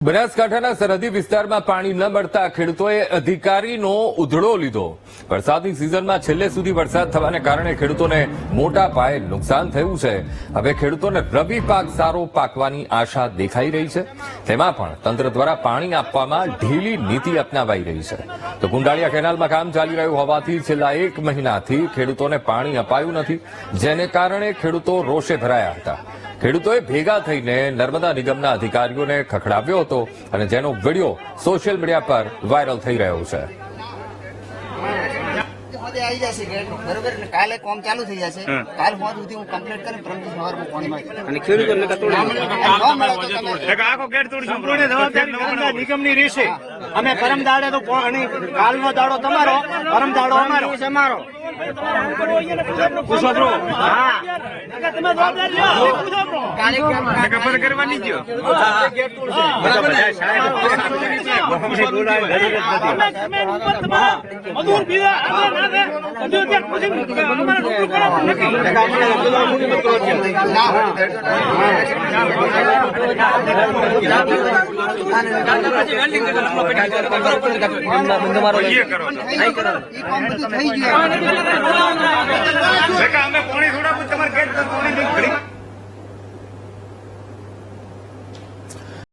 બનાસકાંઠાના સરહદી વિસ્તારમાં પાણી ન મળતા ખેડૂતોએ અધિકારીનો ઉધડો લીધો। વરસાદની સિઝનમાં છેલ્લે સુધી વરસાદ થવાને કારણે ખેડૂતોને મોટા પાયે નુકસાન થયું છે। હવે ખેડૂતોને રવિ પાક સારો પાકવાની આશા દેખાઈ રહી છે। તેમાં પણ તંત્ર દ્વારા પાણી આપવામાં ઢીલી નીતિ અપનાવાઈ રહી છે। તો કુંડાળિયા કેનાલમાં કામ ચાલી રહ્યું હોવાથી છેલ્લા 1 મહિનાથી ખેડૂતોને પાણી અપાયું નથી, જેને કારણે ખેડૂતો રોષે ભરાયા હતા। ખેડૂતોએ ભેગા થઈને નર્મદા નિગમના અધિકારીઓને ખખડાવ્યો હતો અને જેનો વિડીયો સોશિયલ મીડિયા પર વાયરલ થઈ રહ્યો છે। આવી જશે બરોબર ને કાલે કામ ચાલુ થઈ જશે। કાલ સુધી હું કમ્પ્લીટ કરીને પ્રમદી સવારમાં પાણી માંગી અને ખેડૂતોને આખો ગેટ તોડી સંપૂર્ણ જવાબદારી નિગમની રહેશે। અમે પરમ દાડે તો કાલનો દાડો તમારો, પરમ દાડો અમારો છે અમારો। પૂછો હા તમે જવાબદારી લો ખબર કરવાની જ ગેટ તોડશે બરાબર મજૂર બીજા આપણે ના હજુ ત્યાં પછી અમારે રોકવું થઈ ગયું। અમે પાણી થોડા તમારે ગેટ